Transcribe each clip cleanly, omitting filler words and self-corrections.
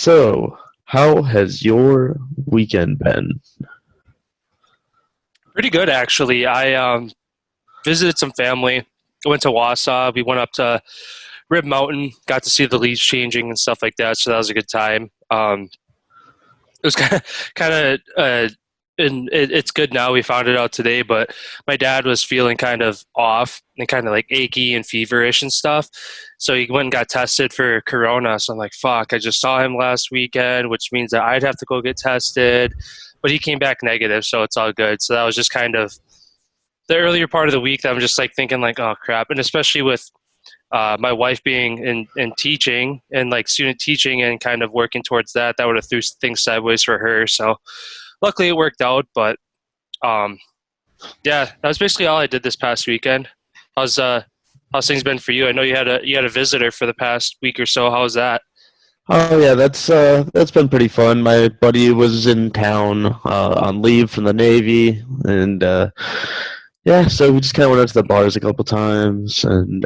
So, how has your weekend been? Pretty good, actually. I visited some family. I went to Wausau. We went up to Rib Mountain, got to see the leaves changing and stuff like that. So that was a good time. It was kind of, and it's good now. We found it out today, but my dad was feeling kind of off and kind of like achy and feverish and stuff. So he went and got tested for corona. So I'm like, fuck, I just saw him last weekend, which means that I'd have to go get tested. But he came back negative, so it's all good. So that was just kind of the earlier part of the week that I'm just like thinking like, oh crap. And especially with my wife being in teaching and like student teaching and kind of working towards that, that would have threw things sideways for her. So luckily it worked out, but um, yeah, that was basically all I did this past weekend. How's things been for you? I know you had a visitor for the past week or so. How was that? Oh yeah, that's been pretty fun. My buddy was in town on leave from the Navy, and yeah, so we just kind of went out to the bars a couple times. And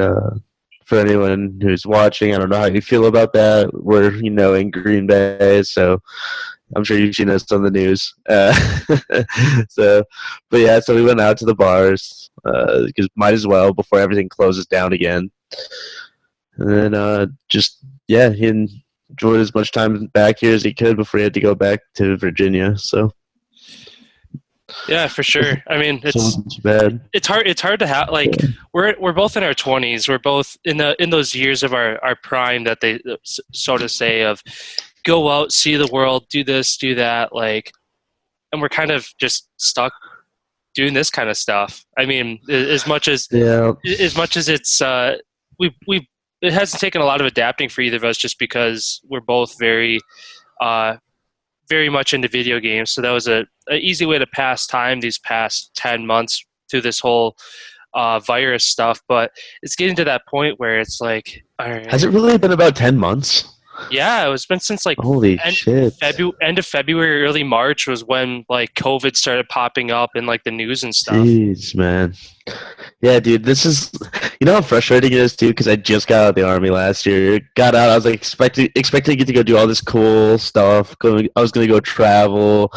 for anyone who's watching, I don't know how you feel about that. We're in Green Bay, so I'm sure you've seen us on the news. So, but yeah, so we went out to the bars because might as well before everything closes down again. And then just yeah, he enjoyed as much time back here as he could before he had to go back to Virginia. So, Yeah, for sure. I mean, so it wasn't too bad. it's hard to have like Yeah. we're both in our 20s. We're both in those years of our prime that they so to say of go out, see the world, do this, do that, like, and we're kind of just stuck doing this kind of stuff. I mean, Yeah. as much as it's we it hasn't taken a lot of adapting for either of us just because we're both uh very much into video games. So that was a easy way to pass time these past 10 months through this whole virus stuff. But it's getting to that point where it's like, all Has right, it really been about 10 months? yeah, it's been since like Holy end, shit. end of February, early March was when like COVID started popping up in like the news and stuff. Jeez, man. Yeah, dude, this is, how frustrating it is too, because I just got out of the army last year. Got out, I was like expecting to get to go do all this cool stuff. I was gonna go travel,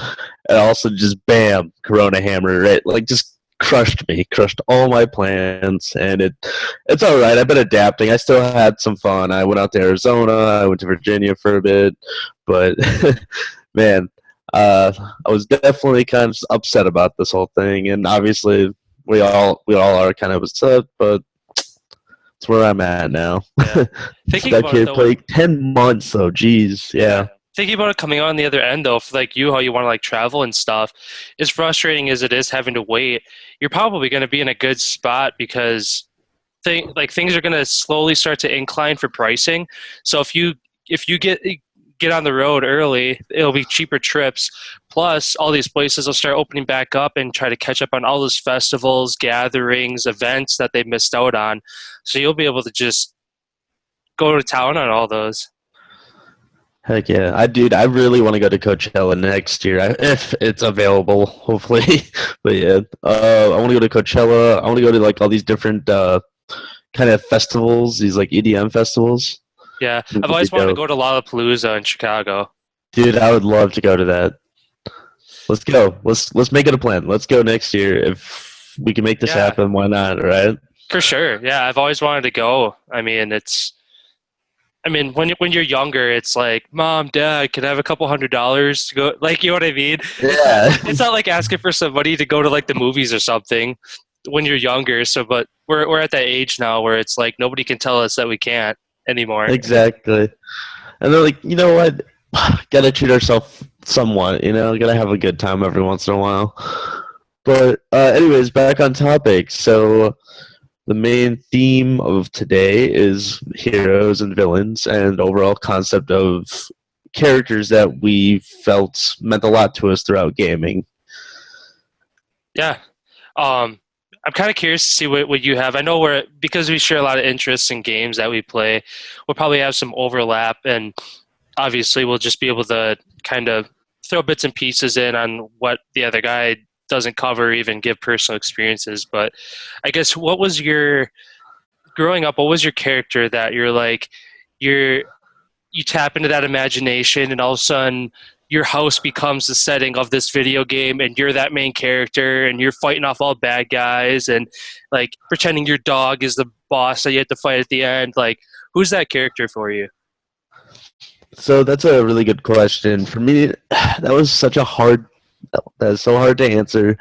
and also just bam, Corona hammer, right? Like just crushed me, crushed all my plans, and it's all right. I've been adapting. I still had some fun. I went out to Arizona. I went to Virginia for a bit, but man, I was definitely kind of upset about this whole thing, and obviously we all are kind of upset, but it's where I'm at now. Yeah. So Thinking that about it kid though, played 10 months though. Jeez, yeah. yeah. Thinking about it coming on the other end though, for like you, how you want to like travel and stuff, as frustrating as it is having to wait, you're probably going to be in a good spot because things are going to slowly start to incline for pricing. So if you get on the road early, it'll be cheaper trips. Plus, all these places will start opening back up and try to catch up on all those festivals, gatherings, events that they missed out on. So you'll be able to just go to town on all those. Heck yeah, dude, I really want to go to Coachella next year if it's available, hopefully. But yeah, I want to go to Coachella. I want to go to like all these different kind of festivals, these like EDM festivals. Yeah, It'd I've be always wanted to dope. go to Lollapalooza in Chicago. Dude, I would love to go to that. Let's go. Let's make it a plan. Let's go next year if we can make this Yeah, happen. Why not? Right? for sure. Yeah, I've always wanted to go. I mean, when you're younger, it's like, Mom, Dad, can I have a couple $100s to go? Like, you know what I mean? Yeah. It's not like asking for some money to go to like the movies or something when you're younger. So, but we're at that age now where it's like nobody can tell us that we can't anymore. Exactly. And they're like, you know what? Gotta treat ourselves somewhat. Gotta have a good time every once in a while. But anyways, back on topic. So the main theme of today is heroes and villains and overall concept of characters that we felt meant a lot to us throughout gaming. Yeah. Um, I'm kind of curious to see what you have. I know because we share a lot of interests in games that we play, we'll probably have some overlap, and obviously we'll just be able to kind of throw bits and pieces in on what the other guy doesn't cover, even give personal experiences. But I guess what was your growing up? What was your character that you're like you're you tap into that imagination, and all of a sudden your house becomes the setting of this video game, and you're that main character, and you're fighting off all bad guys, and like pretending your dog is the boss that you have to fight at the end. Like, who's that character for you? So that's a really good question. For me, that was such a hard. That's so hard to answer,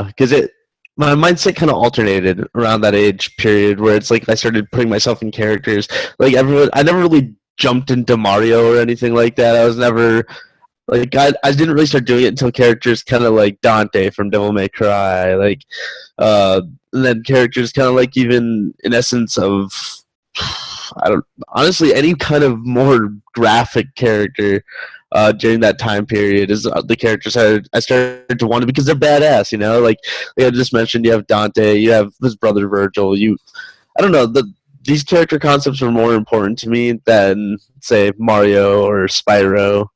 because it my mindset kind of alternated around that age period where it's like I started putting myself in characters. Like everyone, I never really jumped into Mario or anything like that. I was never like I didn't really start doing it until characters kind of like Dante from Devil May Cry, like and then characters kind of like even in essence of I don't honestly any kind of more graphic character during that time period is the characters I started to want to because they're badass, you know. Like I just mentioned, you have Dante, you have his brother Virgil. I don't know these character concepts were more important to me than say Mario or Spyro.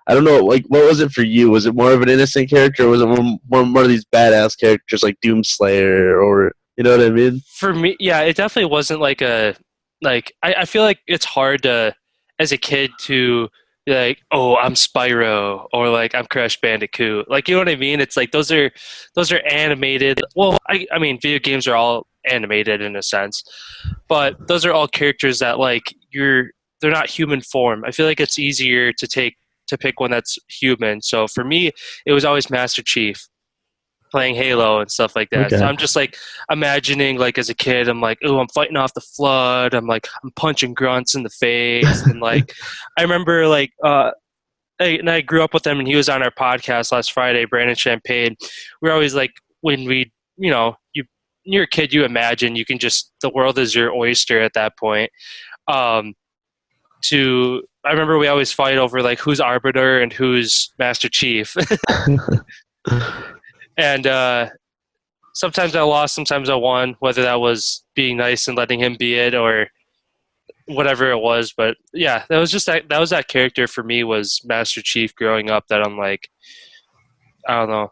I don't know, like what was it for you? Was it more of an innocent character, or was it more of these badass characters like Doomslayer, or you know what I mean? For me, yeah, it definitely wasn't like a like I feel like it's hard to as a kid to be like, oh, I'm Spyro or like I'm Crash Bandicoot. Like you know what I mean? It's like those are animated. Well, I mean video games are all animated in a sense, but those are all characters that like they're not human form. I feel like it's easier to pick one that's human. So for me, it was always Master Chief playing Halo and stuff like that. So Okay. I'm just like imagining like as a kid, I'm like, oh, I'm fighting off the flood. I'm punching grunts in the face, and like I remember like I grew up with him, and he was on our podcast last Friday, Brandon Champagne. We're always like when we you're a kid, you imagine you can just the world is your oyster at that point. Um, to I remember we always fight over like who's Arbiter and who's Master Chief, and sometimes I lost, sometimes I won, whether that was being nice and letting him be it or whatever it was. But yeah, that was that character for me was Master Chief growing up that I'm like, I don't know.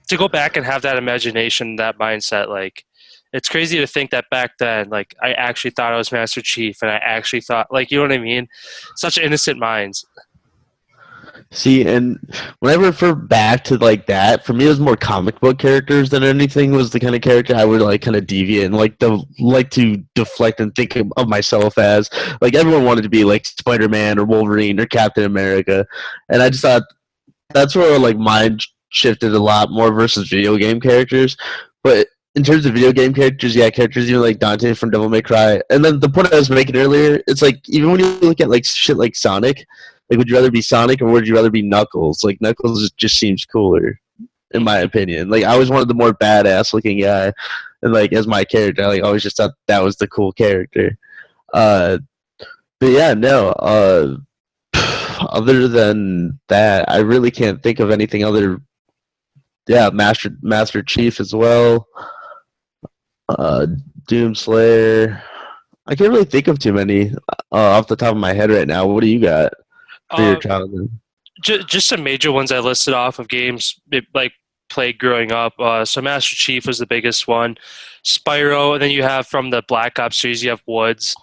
To go back and have that imagination, that mindset, like it's crazy to think that back then, like I actually thought I was Master Chief and I actually thought like you know what I mean? Such innocent minds. See, and when I refer back to like that, for me, it was more comic book characters than anything. Was the kind of character I would like kind of deviate and like to deflect and think of myself as. Like everyone wanted to be like Spider Man or Wolverine or Captain America, and I just thought that's where like mine shifted a lot more versus video game characters. But in terms of video game characters, yeah, characters even like Dante from Devil May Cry. And then the point I was making earlier, it's like even when you look at like shit like Sonic, like would you rather be Sonic or would you rather be Knuckles? Like Knuckles just seems cooler, in my opinion. Like I always wanted the more badass looking guy, and like as my character, I like always just thought that was the cool character. Uh, but yeah, no. Other than that, I really can't think of anything other. Yeah, Master Chief as well. Uh, Doomslayer. I can't really think of too many off the top of my head right now. What do you got for your Uh, childhood? just some major ones I listed off of games like played growing up. So Master Chief was the biggest one. Spyro, and then you have from the Black Ops series, you have Woods.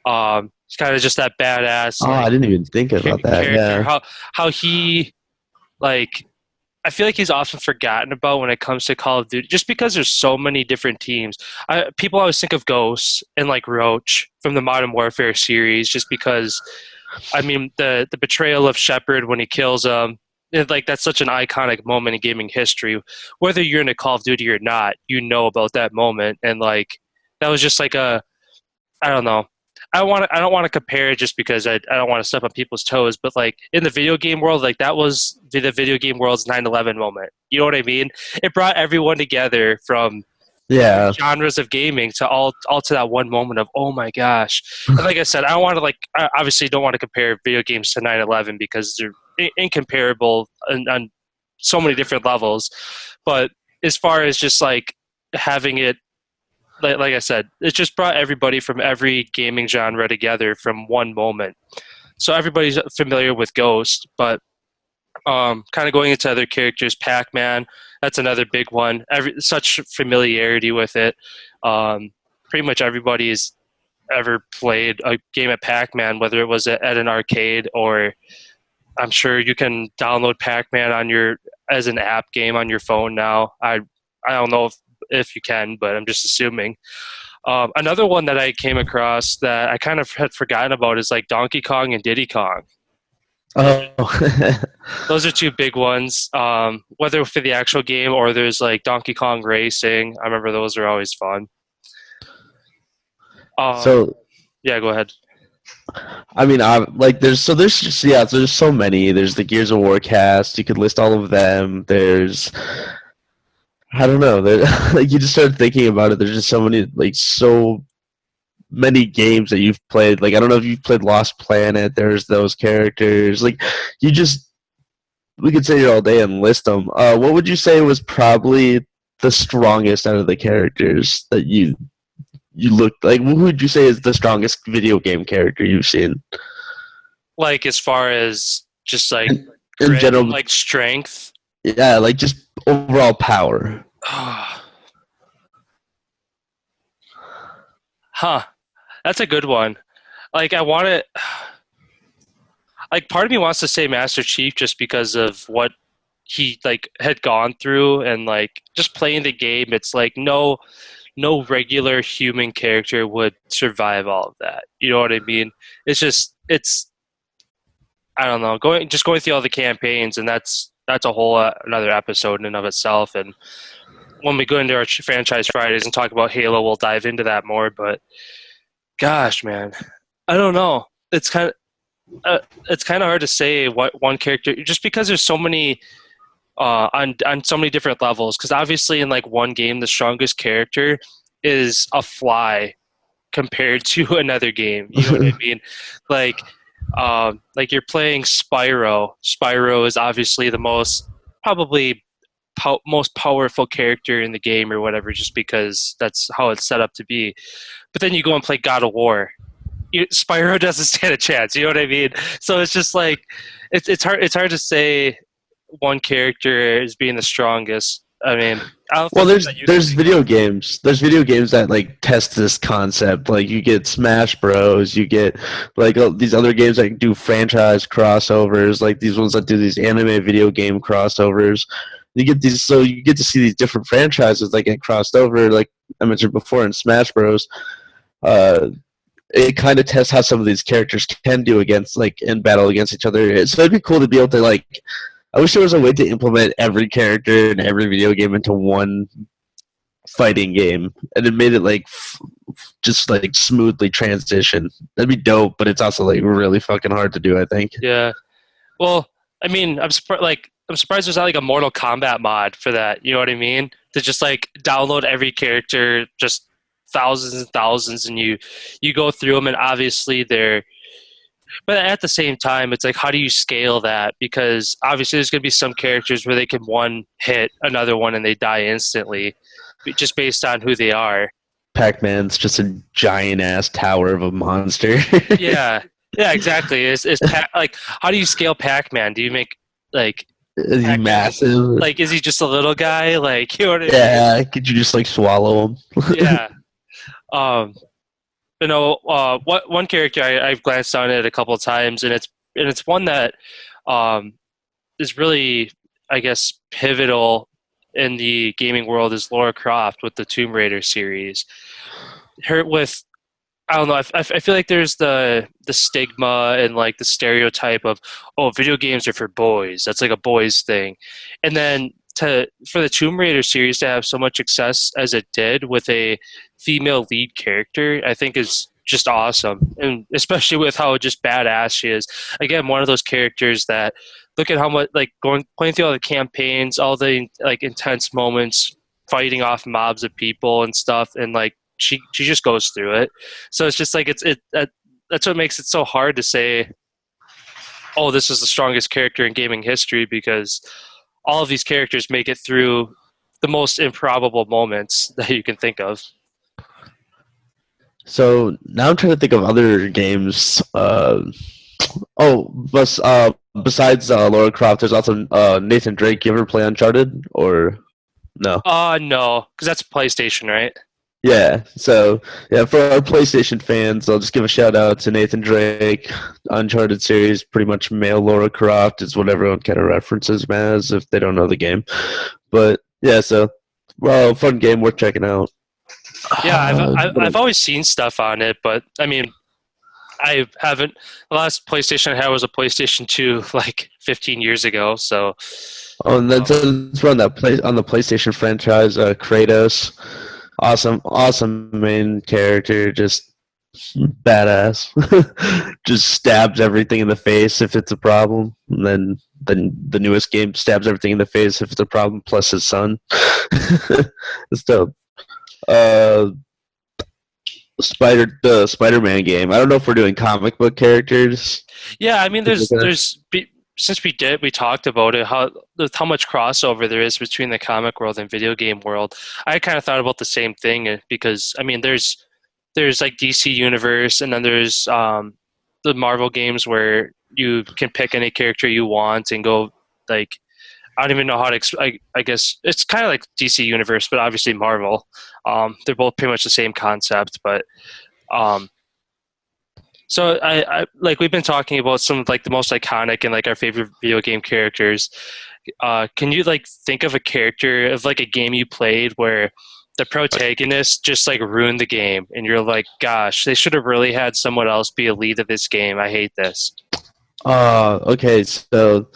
It's kind of just that badass Oh, I like didn't even think about that. character. Yeah. How he like I feel like he's often forgotten about when it comes to Call of Duty, just because there's so many different teams. People always think of Ghost and like Roach from the Modern Warfare series, just because. I mean, the betrayal of Shepard when he kills like that's such an iconic moment in gaming history. Whether you're in a Call of Duty or not, you know about that moment, and like that was just like a I don't know. I don't want to compare it just because I don't want to step on people's toes, but like in the video game world, like that was the video game world's 9/11 moment. You know what I mean? It brought everyone together from different Yeah. genres of gaming to all to that one moment of oh my gosh. And like I said, I don't want to like I obviously don't want to compare video games to 9/11 because they're incomparable on so many different levels. But as far as just like having it like I said, it just brought everybody from every gaming genre together from one moment. So everybody's familiar with Ghost, but kind of going into other characters, Pac-Man, that's another big one. Such familiarity with it. Pretty much everybody is. ever played a game of Pac-Man, whether it was at an arcade or I'm sure you can download Pac-Man on your as an app game on your phone now. I don't know if you can, but I'm just assuming. Another one that I came across that I kind of had forgotten about is like Donkey Kong and Diddy Kong. Those are, Oh, those are two big ones. Whether for the actual game or there's like Donkey Kong Racing. I remember those are always fun. Um, so yeah, go ahead. I mean, I like there's just yeah, so there's so many. There's the Gears of War cast. You could list all of them. There's I don't know. There, like you just start thinking about it. There's just so many so many games that you've played. Like I don't know if you've played Lost Planet. There's those characters. Like you just we could sit here all day and list them. What would you say was probably the strongest out of the characters that you looked like? Who would you say is the strongest video game character you've seen Like as far as just like in grit and general? like strength. Yeah, like just overall power. Huh. That's a good one. Like I want to like part of me wants to say Master Chief just because of what he like had gone through and like just playing the game it's like no regular human character would survive all of that. You know what I mean? It's just it's I don't know, going through all the campaigns and that's a whole another episode in and of itself and when we go into our franchise Fridays and talk about Halo we'll dive into that more but gosh man, I don't know. It's kind of hard to say what one character just because there's so many on so many different levels. Because obviously, in like one game, the strongest character is a fly compared to another game. You know what I mean? Like, like you're playing Spyro. Spyro is obviously the most probably most powerful character in the game or whatever, just because that's how it's set up to be. But then you go and play God of War. Spyro doesn't stand a chance. You know what I mean? So it's just like it's hard to say one character is being the strongest. I mean, I don't Well, think that you can there's think of. video games. There's video games that like test this concept. Like you get Smash Bros. You get like these other games that do franchise crossovers. Like these ones that do these anime video game crossovers. You get these, so you get to see these different franchises that get crossed over. Like I mentioned before in Smash Bros. Uh, it kind of tests how some of these characters can do against like in battle against each other. So it'd be cool to be able to like. I wish there was a way to implement every character in every video game into one fighting game, and it made it like just like smoothly transition. That'd be dope, but it's also like really fucking hard to do. I think. Yeah. Well, I mean, I'm surprised there's not like a Mortal Kombat mod for that. You know what I mean? To just like download every character, just thousands and thousands, and you go through them, and obviously they're. But at the same time, it's like, how do you scale that? Because obviously, there's going to be some characters where they can one hit another one and they die instantly, just based on who they are. Pac-Man's just a giant ass tower of a monster. Yeah, yeah, exactly. Like, how do you scale Pac-Man? Do you make like Is he Pac-Man? massive? Like, is he just a little guy? Like, you know what I mean? Yeah, could you just like swallow him? Yeah. Um, but no, what one character I've glanced on it a couple of times, and it's one that um, is really, I guess, pivotal in the gaming world is Lara Croft with the Tomb Raider series. Her with I don't know. I feel like there's the stigma and like the stereotype of oh, video games are for boys. That's like a boys thing, and then to for the Tomb Raider series to have so much success as it did with a female lead character, I think is just awesome, and especially with how just badass she is. Again, one of those characters that look at how much like going playing through all the campaigns, all the like intense moments, fighting off mobs of people and stuff, and like she just goes through it. So it's just like that's what makes it so hard to say, oh, this is the strongest character in gaming history because all of these characters make it through the most improbable moments that you can think of. So now I'm trying to think of other games. Besides Lara Croft, there's also Nathan Drake. You ever play Uncharted or no? No, because that's PlayStation, right? Yeah, so yeah, for our PlayStation fans, I'll just give a shout out to Nathan Drake. Uncharted series, pretty much male Laura Croft is what everyone kind of references him as if they don't know the game. But yeah, so well, fun game worth checking out. Yeah, But I've always seen stuff on it, but I mean, I haven't. The last PlayStation I had was a PlayStation 2, like 15 years ago. So, oh, and then um, since we're on that play on the PlayStation franchise, Kratos, awesome main character, just badass. Just stabs everything in the face if it's a problem. And then the newest game stabs everything in the face if it's a problem, plus his son. It's dope. Uh, the Spider-Man game. I don't know if we're doing comic book characters. yeah, I mean, since we talked about it, how much crossover there is between the comic world and video game world. I kind of thought about the same thing because I mean, there's like DC Universe, and then there's the Marvel games where you can pick any character you want and go like I don't even know how to. I guess it's kind of like DC Universe, but obviously Marvel. They're both pretty much the same concept, but um, so like we've been talking about some of like the most iconic and like our favorite video game characters. Can you like think of a character of like a game you played where the protagonist just like ruined the game, and you're like, gosh, they should have really had someone else be a lead of this game. I hate this. Okay, so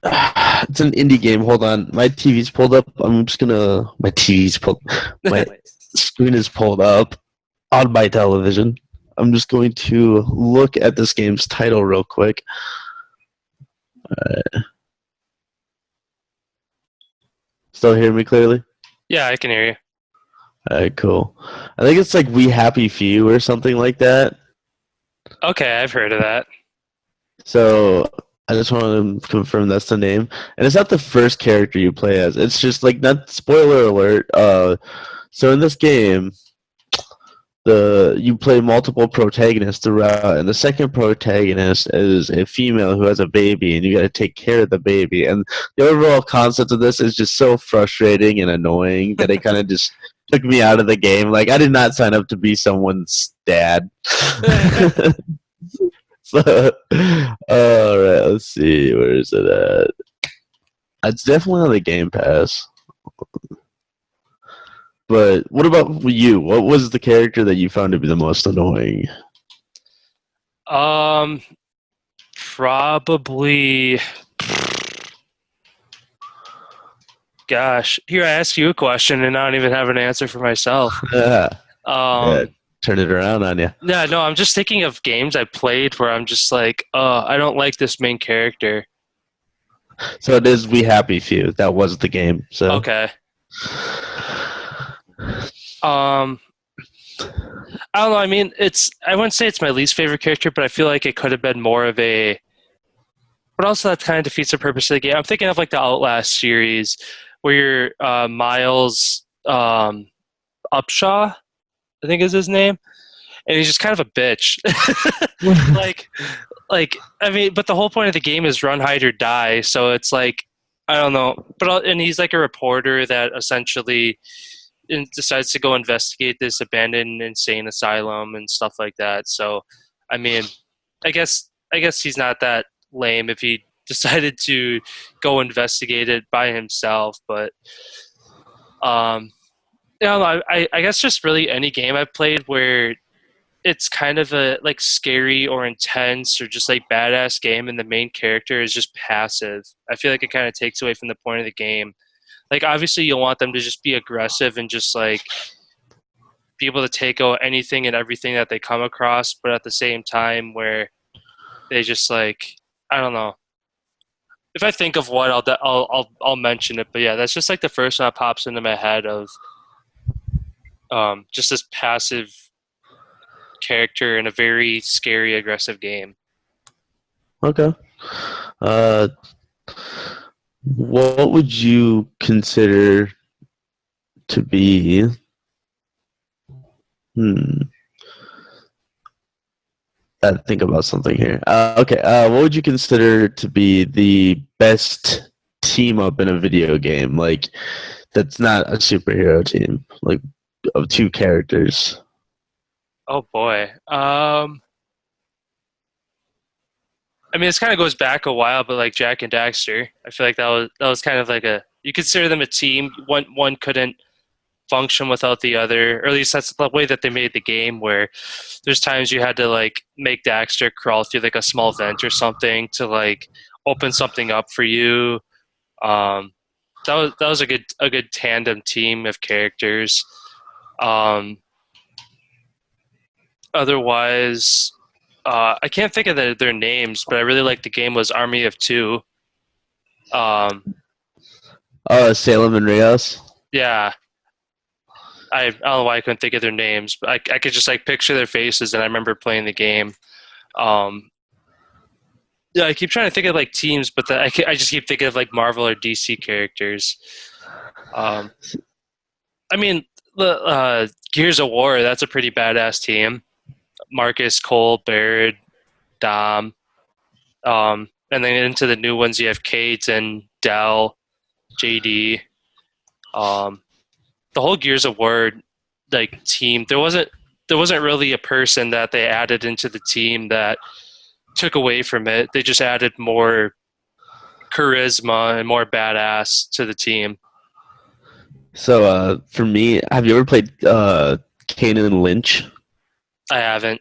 it's an indie game. Hold on, my TV's pulled up. My TV's pulled. My screen is pulled up on my television. I'm just going to look at this game's title real quick. Still hear me clearly? Yeah, I can hear you. All right, cool. I think it's like We Happy Few or something like that. Okay, I've heard of that. So I just want to confirm that's the name. And it's not the first character you play as. It's just like, not spoiler alert. So in this game, you play multiple protagonists throughout, and the second protagonist is a female who has a baby, and you got to take care of the baby. And the overall concept of this is just so frustrating and annoying that it kind of just took me out of the game. Like, I did not sign up to be someone's dad. So, all right, let's see, where is it at? It's definitely on the Game Pass. But what about you? What was the character that you found to be the most annoying? Probably. Gosh, here I ask you a question and I don't even have an answer for myself. Yeah, Um, turn it around on you. yeah, no, I'm just thinking of games I played where I'm just like, oh, I don't like this main character. So it is We Happy Few. That was the game. So Okay. I don't know. I mean, I wouldn't say it's my least favorite character, but I feel like it could have been more of a. But also, that kind of defeats the purpose of the game. I'm thinking of like the Outlast series, where you're Miles Upshaw, I think is his name, and he's just kind of a bitch. like, I mean, but the whole point of the game is run, hide, or die. So it's like I don't know, and he's like a reporter that essentially decides to go investigate this abandoned insane asylum and stuff like that. So, I mean, I guess he's not that lame if he decided to go investigate it by himself. But, you know, I guess just really any game I've played where it's kind of a like scary or intense or just like badass game and the main character is just passive. I feel like it kind of takes away from the point of the game. Like, obviously, you'll want them to just be aggressive and just, like, be able to take out anything and everything that they come across, but at the same time where they just, like, I don't know. If I think of one, I'll mention it. But, yeah, that's just, like, the first one that pops into my head of just this passive character in a very scary, aggressive game. Okay. Uh, what would you consider to be? Think about something here. Okay. What would you consider to be the best team up in a video game? Like, that's not a superhero team. Like, of two characters. Oh boy. I mean, this kind of goes back a while, but like Jack and Daxter, I feel like that was kind of like a you consider them a team. One couldn't function without the other, or at least that's the way that they made the game. Where there's times you had to like make Daxter crawl through like a small vent or something to like open something up for you. Um, that was a good tandem team of characters. Um, Otherwise, I can't think of their names, but I really like the game was Army of Two. Um, Oh, Salem and Rios. yeah, I don't know why I couldn't think of their names, but I could just like picture their faces, and I remember playing the game. Um, yeah, I keep trying to think of like teams, but I just keep thinking of like Marvel or DC characters. Um, I mean, the Gears of War, that's a pretty badass team. Marcus, Cole, Baird, Dom. And then into the new ones, you have Kate and Dell, JD. The whole Gears of War like team, there wasn't really a person that they added into the team that took away from it. They just added more charisma and more badass to the team. So for me, have you ever played Kane and Lynch? I haven't.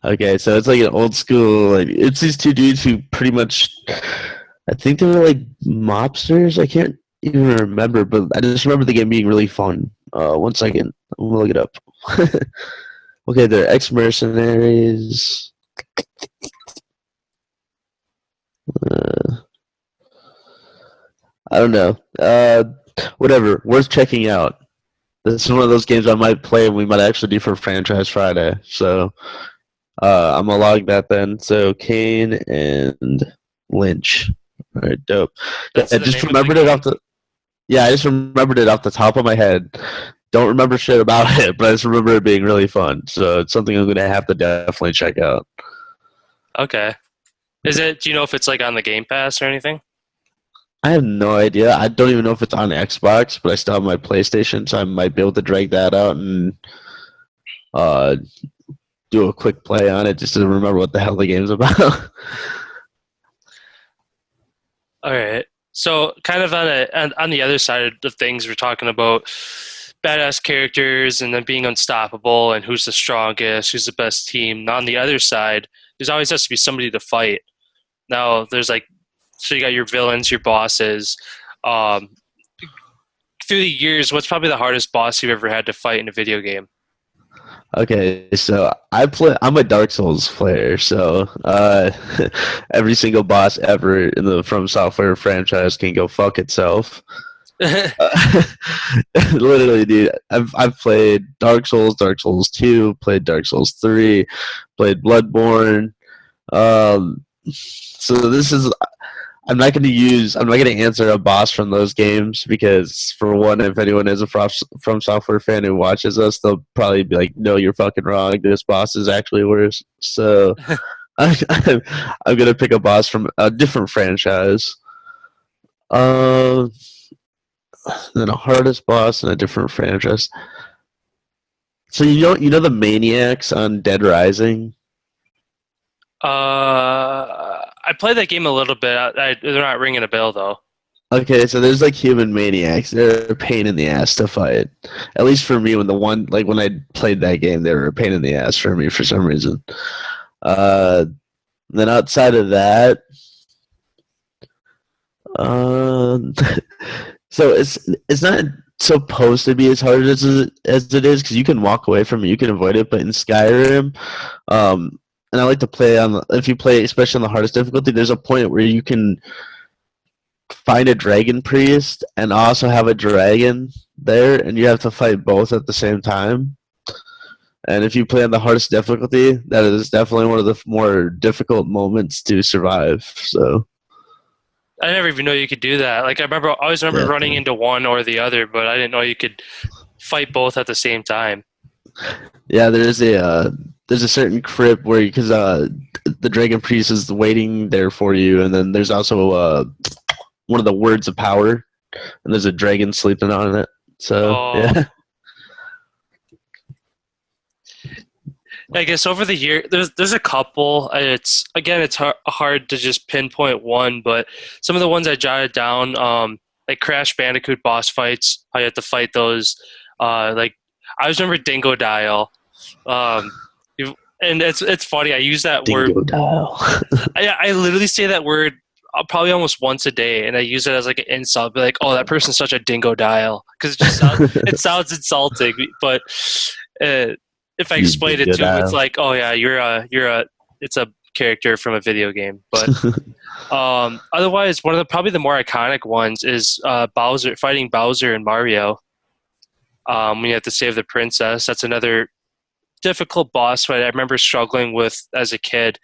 Okay, so it's like an old school. Like, it's these two dudes who pretty much, I think they were like mobsters. I can't even remember, but I just remember the game being really fun. 1 second, I'm gonna look it up. Okay, they're ex-mercenaries. Uh, I don't know. Whatever. Worth checking out. This is one of those games I might play and we might actually do for Franchise Friday. So I'm gonna log that then. So Kane and Lynch. All right, dope. That's I the just name of the remembered it game. off the. Yeah, I just remembered it off the top of my head. Don't remember shit about it, but I just remember it being really fun. So it's something I'm gonna have to definitely check out. Okay. Is it? Do you know if it's like on the Game Pass or anything? I have no idea. I don't even know if it's on Xbox, but I still have my PlayStation, so I might be able to drag that out and uh, do a quick play on it just to remember what the hell the game's about. All right. So, kind of on the other side of things, we're talking about badass characters and then being unstoppable and who's the strongest, who's the best team. Now, on the other side, there's always has to be somebody to fight. Now, there's like, so you got your villains, your bosses. Um, Through the years, what's probably the hardest boss you've ever had to fight in a video game? Okay, so I'm a Dark Souls player, so every single boss ever in the From Software franchise can go fuck itself. Literally, dude. I've played Dark Souls, Dark Souls 2, played Dark Souls 3, played Bloodborne. So this is I'm not going to answer a boss from those games because, for one, if anyone is a From Software fan who watches us, they'll probably be like, "No, you're fucking wrong. This boss is actually worse." So I'm going to pick a boss from a different franchise. Uh, then a hardest boss in a different franchise. So you know the Maniacs on Dead Rising? I played that game a little bit. They're not ringing a bell though. Okay, so there's like human maniacs. They're a pain in the ass to fight. At least for me, when I played that game, they were a pain in the ass for me for some reason. Uh, then outside of that, uh, so it's not supposed to be as hard as it is because you can walk away from it, you can avoid it. But in Skyrim, and I like to play if you play especially on the hardest difficulty, there's a point where you can find a dragon priest and also have a dragon there, and you have to fight both at the same time. And if you play on the hardest difficulty, that is definitely one of the more difficult moments to survive. So I never even know you could do that. Like I always remember yeah, running into one or the other, but I didn't know you could fight both at the same time. yeah. There's a certain crypt where because the dragon priest is waiting there for you, and then there's also one of the words of power, and there's a dragon sleeping on it. So Oh, yeah. I guess over the year, there's a couple. It's hard to just pinpoint one, but some of the ones I jotted down, like Crash Bandicoot boss fights, I had to fight those. Like I always remember Dingo Dial, um, and it's funny. I use that word. Dingo dial. I literally say that word probably almost once a day, and I use it as like an insult. Be like, "Oh, that person's such a dingo dial," because it sounds insulting. But uh, if I You explain it dingo to them, it's dial. like, "Oh yeah, it's a character from a video game." But otherwise, one of the probably the more iconic ones is Bowser fighting Bowser and Mario. When you have to save the princess, that's another difficult boss fight. I remember struggling with as a kid.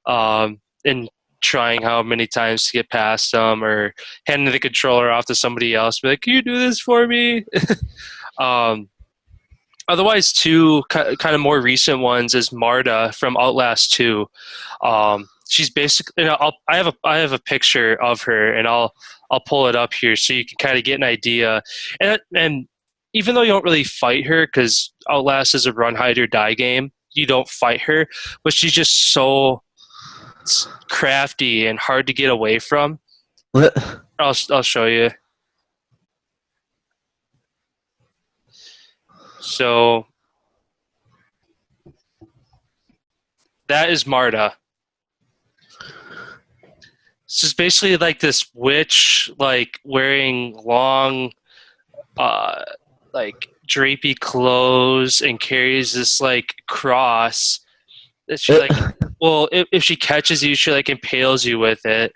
And trying how many times to get past them or handing the controller off to somebody else. Be like, can you do this for me? um, otherwise, two kind of more recent ones is Marta from Outlast 2. She's basically, I have a picture of her, and I'll pull it up here so you can kind of get an idea. And even though you don't really fight her because Outlast is a run, hide, or die game, you don't fight her, but she's just so crafty and hard to get away from. What? I'll show you. So that is Marta. So it's basically like this witch, like wearing long, uh, like drapey clothes and carries this like cross that she like. Well, if she catches you, she like impales you with it,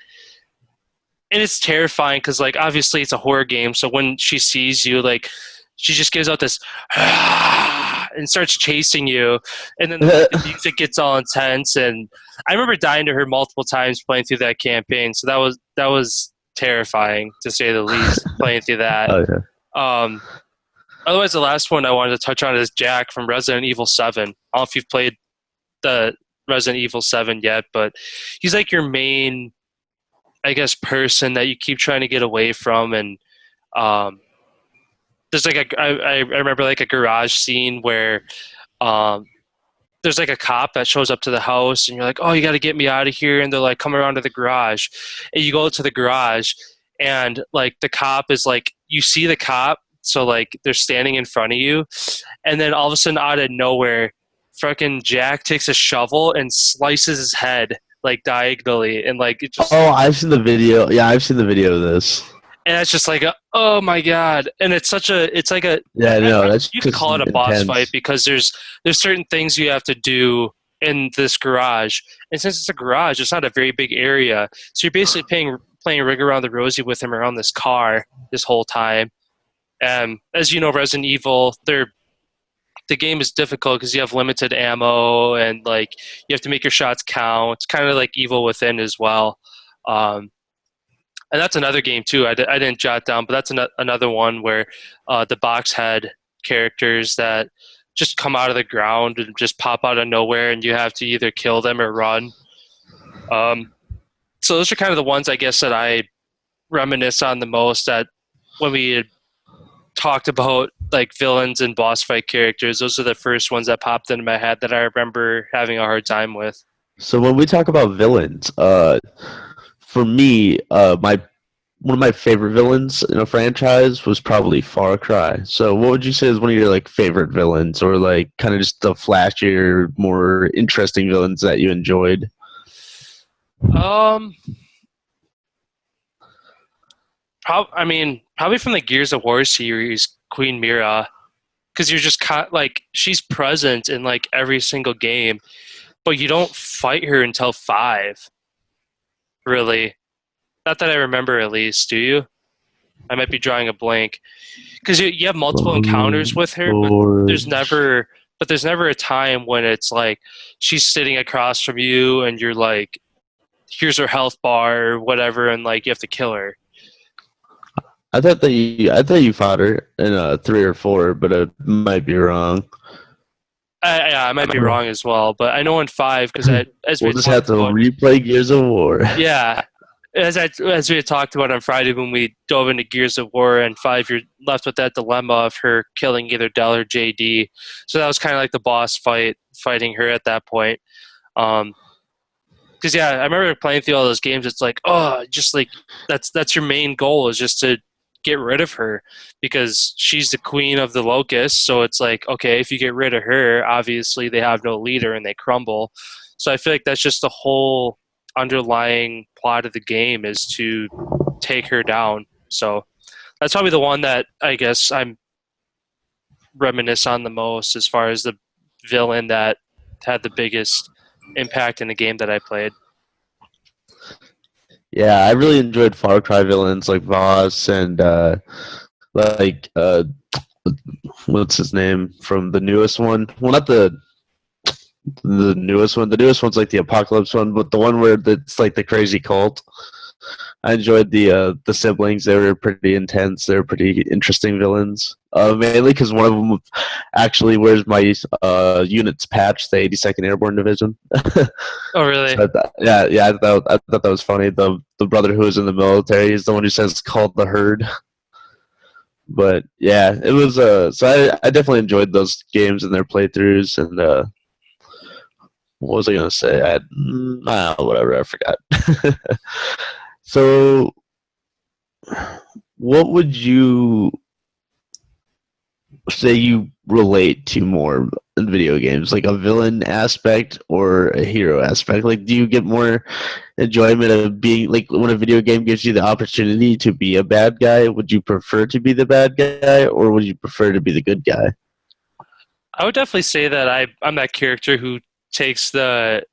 and it's terrifying because like obviously it's a horror game. So when she sees you, like she just gives out this and starts chasing you, and then the music gets all intense. And I remember dying to her multiple times playing through that campaign. So that was terrifying to say the least. Playing through that. Oh yeah. Um, otherwise, the last one I wanted to touch on is Jack from Resident Evil 7. I don't know if you've played the Resident Evil 7 yet, but he's like your main, I guess, person that you keep trying to get away from. And there's like I remember like a garage scene where um, there's like a cop that shows up to the house, and you're like, oh, you got to get me out of here. And they're like, come around to the garage. And you go to the garage, and like the cop is like, you see the cop. So like they're standing in front of you. And then all of a sudden out of nowhere, fucking Jack takes a shovel and slices his head like diagonally. And like it just, Oh, I've seen the video. Yeah, I've seen the video of this. and it's just like, oh my God. And it's like a, Yeah, no, that's you could just call it a boss intense. fight because there's certain things you have to do in this garage. And since it's a garage, it's not a very big area. So you're basically playing Ring Around the Rosie with him around this car this whole time. And as you know, Resident Evil, the game is difficult because you have limited ammo and like you have to make your shots count. It's kind of like Evil Within as well. And that's another game too. I didn't jot down, but that's another one where the box head characters that just come out of the ground and just pop out of nowhere, and you have to either kill them or run. So those are kind of the ones I guess that I reminisce on the most. That when we had talked about like villains and boss fight characters, those are the first ones that popped into my head that I remember having a hard time with. So when we talk about villains, for me, my one of my favorite villains in a franchise was probably Far Cry. So what would you say is one of your like favorite villains, or like kind of just the flashier, more interesting villains that you enjoyed? Um, I mean, probably from the Gears of War series, Queen Mira, because you're just like she's present in like every single game, but you don't fight her until 5. Really, not that I remember at least. Do you? I might be drawing a blank because you have multiple encounters with her, but Or there's never a time when it's like she's sitting across from you and you're like, here's her health bar or whatever, and like you have to kill her. I thought you fought her in 3 or 4, but I might be wrong. I might be wrong as well, but I know in 5 because as We'll we just have talked to about, replay Gears of War. yeah, as we had talked about on Friday when we dove into Gears of War and 5, you're left with that dilemma of her killing either Dell or JD. So that was kind of like the boss fighting her at that point. Um, because yeah, I remember playing through all those games. It's like, oh, just like that's your main goal is just to get rid of her because she's the queen of the locusts. So it's like, okay, if you get rid of her, obviously they have no leader and they crumble. So I feel like that's just the whole underlying plot of the game is to take her down. So that's probably the one that I guess I'm reminisce on the most as far as the villain that had the biggest impact in the game that I played. Yeah, I really enjoyed Far Cry villains like Voss and like what's his name from the newest one? Well, not the newest one. The newest one's like the Apocalypse one, but the one where it's like the crazy cult. I enjoyed the siblings. They were pretty intense. They were pretty interesting villains. Mainly because one of them actually wears my unit's patch, the 82nd Airborne Division. Oh, really? So I thought that was funny. The brother who was in the military is the one who says called the herd. But yeah, it was so I definitely enjoyed those games and their playthroughs and what was I gonna say? Whatever, I forgot. So what would you say you relate to more in video games, like a villain aspect or a hero aspect? Like, do you get more enjoyment of being like when a video game gives you the opportunity to be a bad guy? Would you prefer to be the bad guy, or would you prefer to be the good guy? I would definitely say that I'm that character who takes the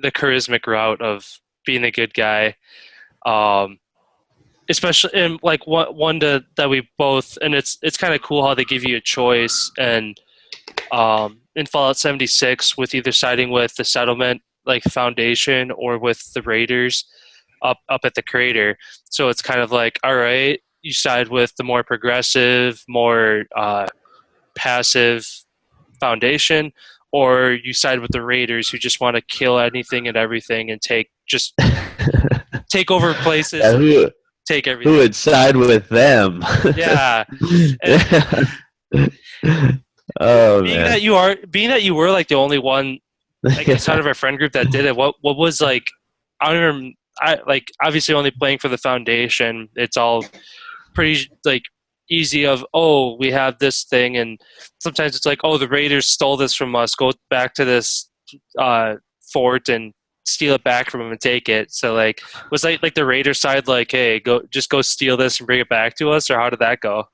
charismatic route of being a good guy. Especially in like that we both, and it's kind of cool how they give you a choice and in Fallout 76 with either siding with the settlement like foundation or with the raiders up at the crater. So it's kind of like, all right, you side with the more progressive, more passive foundation, or you side with the raiders who just want to kill anything and everything and take over places Yeah, and take who everything. would side with them? Yeah. Yeah. Oh being man. that you were like the only one I guess out of our friend group that did it, what was like I don't remember I like obviously only playing for the foundation, it's all pretty like easy of, oh, we have this thing, and sometimes it's like, oh, the raiders stole this from us, go back to this fort and steal it back from them and take it. So like was like the raider side like, hey, go steal this and bring it back to us, or how did that go?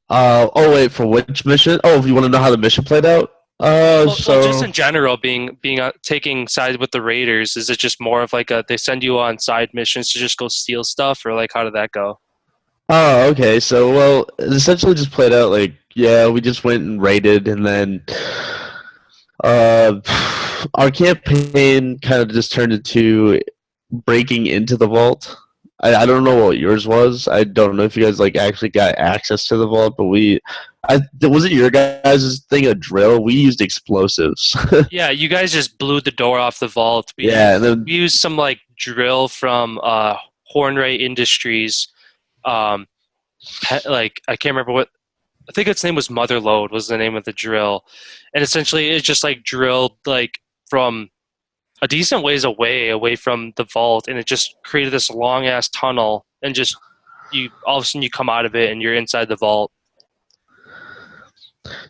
Oh wait, for which mission? Oh, if you want to know how the mission played out? Well, just So in general, being taking sides with the raiders, is it just more of like they send you on side missions to just go steal stuff, or like how did that go? oh, okay. So well, it essentially just played out like yeah, we just went and raided, and then uh, our campaign kind of just turned into breaking into the vault. I don't know what yours was. I don't know if you guys like actually got access to the vault, but was it your guys' thing a drill? We used explosives. Yeah, you guys just blew the door off the vault. Yeah, and then We used some like drill from Hornray Industries. Um, like I can't remember what, I think its name was Motherload was the name of the drill, and essentially it's just like drilled like from a decent ways away from the vault, and it just created this long ass tunnel, and just you all of a sudden you come out of it and you're inside the vault.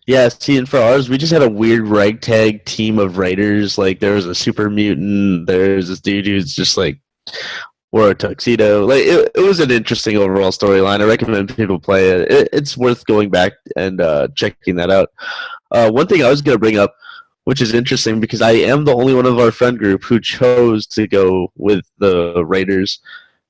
yeah, see, and for ours, we just had a weird ragtag team of raiders. Like there was a super mutant. There's this dude who's just like wore a tuxedo. Like it was an interesting overall storyline. I recommend people play it. It's worth going back and checking that out. One thing I was gonna bring up, which is interesting because I am the only one of our friend group who chose to go with the Raiders.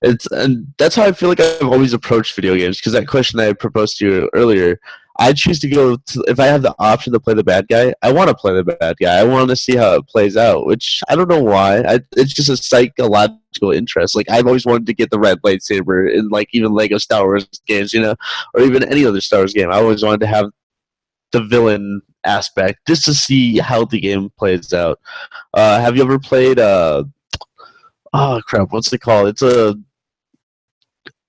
And that's how I feel like I've always approached video games. Because that question I proposed to you earlier, I choose to go to, if I have the option to play the bad guy, I want to play the bad guy. I want to see how it plays out, which I don't know why. It's just a psychological interest. Like I've always wanted to get the red lightsaber in like even Lego Star Wars games, or even any other Star Wars game. I always wanted to have the villain aspect just to see how the game plays out. Have you ever played Oh crap, what's it called? It's a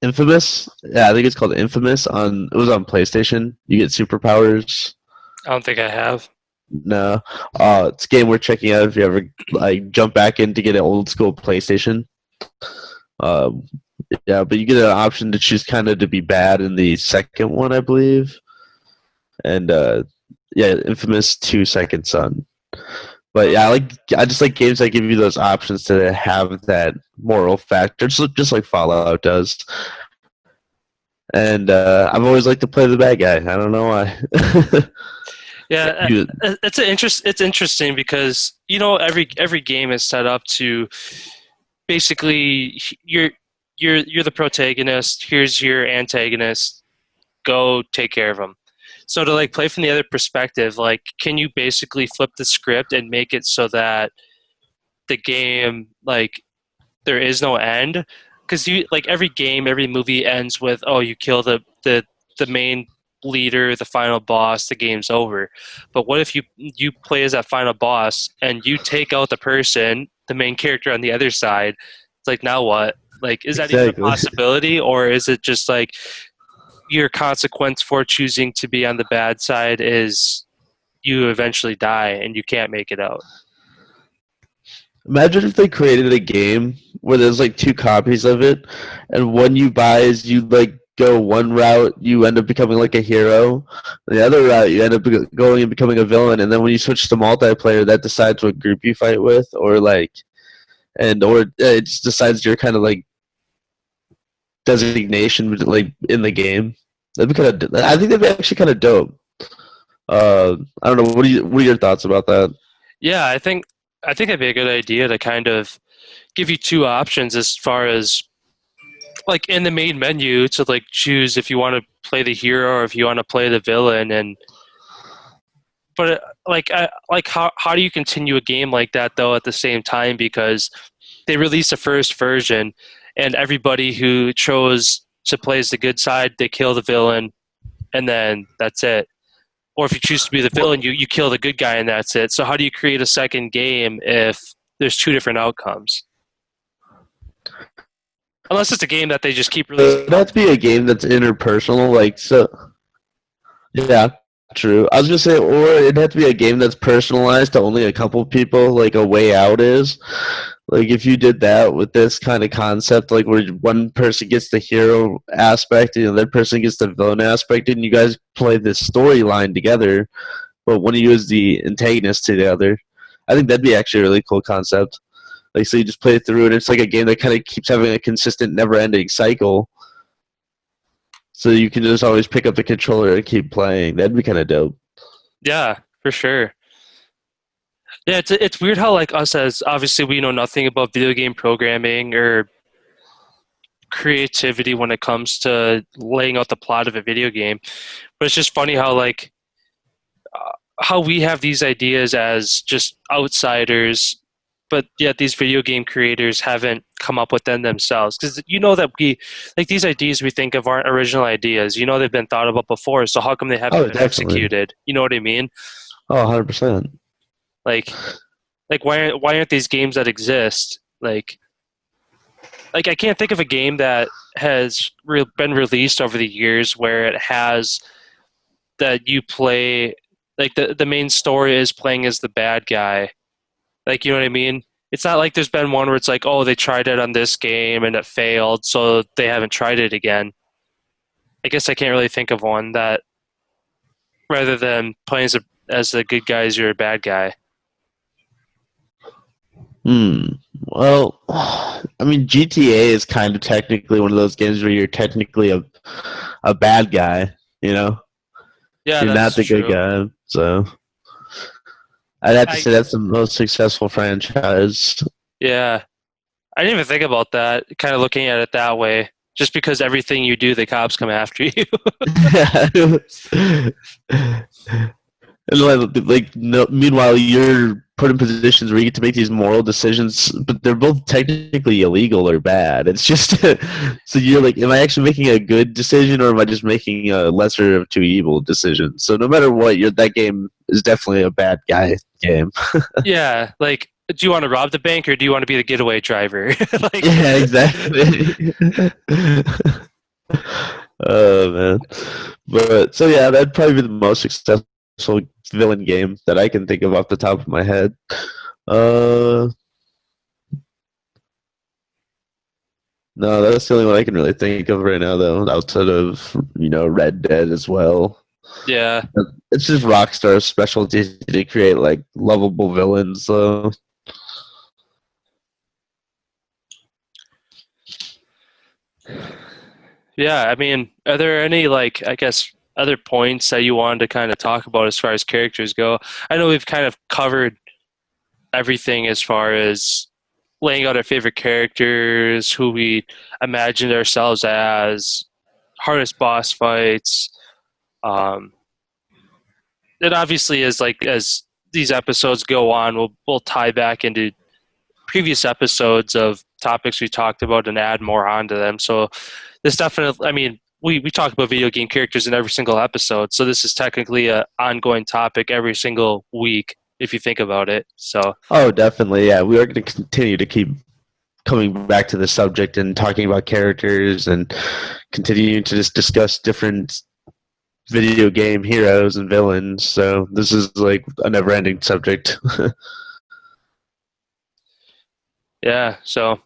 Infamous. Yeah, I think it's called Infamous. On it was on PlayStation. You get superpowers. I don't think I have. No, it's a game we're checking out if you ever like jump back in to get an old school PlayStation. Um, yeah, but you get an option to choose kind of to be bad in the second one, I believe, and yeah, Infamous 2 Second Son. But yeah, I just like games that give you those options to have that moral factor, just like Fallout does. And I've always liked to play the bad guy. I don't know why. Yeah, You- it's an interest. It's interesting because every game is set up to basically you're the protagonist. Here's your antagonist. Go take care of him. So to like play from the other perspective, like can you basically flip the script and make it so that the game like there is no end? Because you like every game, every movie ends with oh you kill the main leader, the final boss, the game's over. But what if you play as that final boss and you take out the person, the main character on the other side? It's like now what? Like is that even a exactly. possibility, or is it just like your consequence for choosing to be on the bad side is you eventually die and you can't make it out? Imagine if they created a game where there's like two copies of it, and one you buy is you like go one route, you end up becoming like a hero. The other route, you end up going and becoming a villain. And then when you switch to multiplayer, that decides what group you fight with, or like, or it just decides your kind of like designation like in the game. That'd be kind of. I think that'd be actually kind of dope. I don't know. What are your thoughts about that? Yeah, I think that'd be a good idea to kind of give you two options as far as like in the main menu to like choose if you want to play the hero or if you want to play the villain. And but like how do you continue a game like that though at the same time, because they released the first version and everybody who chose to play as the good side, they kill the villain and then that's it. Or if you choose to be the villain, you kill the good guy and that's it. So how do you create a second game if there's two different outcomes? Unless it's a game that they just keep releasing It'd have to be a game that's interpersonal, like so. Yeah, true. I was gonna say, or it'd have to be a game that's personalized to only a couple people, like A Way Out is. Like if you did that with this kind of concept, like where one person gets the hero aspect and the other person gets the villain aspect, and you guys play this storyline together, but one of you is the antagonist to the other. I think that'd be actually a really cool concept. Like so you just play through it. It's like a game that kind of keeps having a consistent, never-ending cycle. So you can just always pick up the controller and keep playing. That'd be kind of dope. Yeah, for sure. Yeah, it's weird how like us as obviously we know nothing about video game programming or creativity when it comes to laying out the plot of a video game. But it's just funny how like how we have these ideas as just outsiders, but yet these video game creators haven't come up with them themselves. Because you know that we like these ideas we think of aren't original ideas. You know they've been thought about before, so how come they haven't Oh, been definitely. executed? You know what I mean? Oh, 100%. Like why aren't these games that exist like I can't think of a game that has been released over the years where it has that you play like the main story is playing as the bad guy. Like you know what I mean? It's not like there's been one where it's like, oh, they tried it on this game and it failed, so they haven't tried it again. I guess I can't really think of one that rather than playing as the good guys, you're a bad guy. Hmm. Well, I mean, GTA is kind of technically one of those games where you're technically a bad guy. You know, Yeah, you're not that's the good true. guy. So I'd have to I say that's the most successful franchise. yeah. I didn't even think about that, kind of looking at it that way. Just because everything you do, the cops come after you. And like no, meanwhile, you're put in positions where you get to make these moral decisions, but they're both technically illegal or bad. It's just so you're like, am I actually making a good decision or am I just making a lesser of two evil decisions? So no matter what, you're that game is definitely a bad guy game. Yeah, like do you want to rob the bank or do you want to be the getaway driver? Like, Yeah, exactly. Oh man. But so yeah, that'd probably be the most successful villain game that I can think of off the top of my head. Uh no, that's the only one I can really think of right now though, outside of, Red Dead as well. yeah, It's just Rockstar's specialty to create like lovable villains, so yeah. I mean, are there any like I guess other points that you wanted to kind of talk about as far as characters go? I know we've kind of covered everything as far as laying out our favorite characters, who we imagined ourselves as, hardest boss fights. Um, it obviously is like as these episodes go on, we'll tie back into previous episodes of topics we talked about and add more onto them. So this definitely, I mean, we talk about video game characters in every single episode, so this is technically a ongoing topic every single week if you think about it. So oh definitely, yeah. We are gonna continue to keep coming back to the subject and talking about characters and continuing to just discuss different video game heroes and villains. So this is like a never ending subject. yeah, so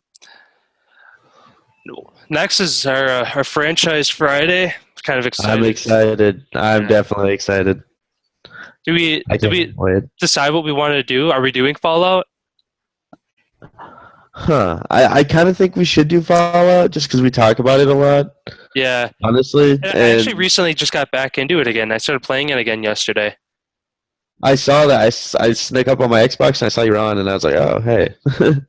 next is our franchise Friday. Kind of I'm excited. excited. I'm Yeah. definitely excited. Do we I do can't we wait. decide what we want to do? Are we doing Fallout? Huh. I kind of think we should do Fallout just because we talk about it a lot, Yeah. honestly. I actually And recently just got back into it again. I started playing it again yesterday. I saw that. I snuck up on my Xbox and I saw you were on, and I was like, oh, hey.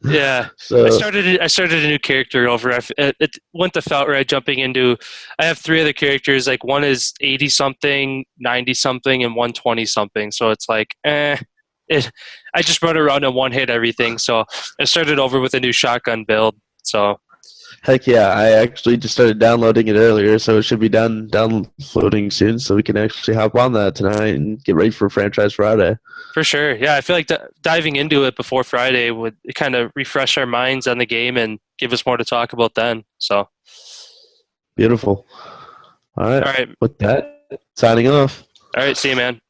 Yeah, So, I started a new character over. It went the felt right jumping into. I have three other characters. Like one is 80 something, 90 something, and 120 something. So it's like, it. I just run around and one hit everything. So I started over with a new shotgun build. So heck yeah. I actually just started downloading it earlier, so it should be done downloading soon, so we can actually hop on that tonight and get ready for Franchise Friday. for sure, yeah, I feel like diving into it before Friday would kind of refresh our minds on the game and give us more to talk about then. So Beautiful. All right. all right, With that, signing off. all right, see you, man.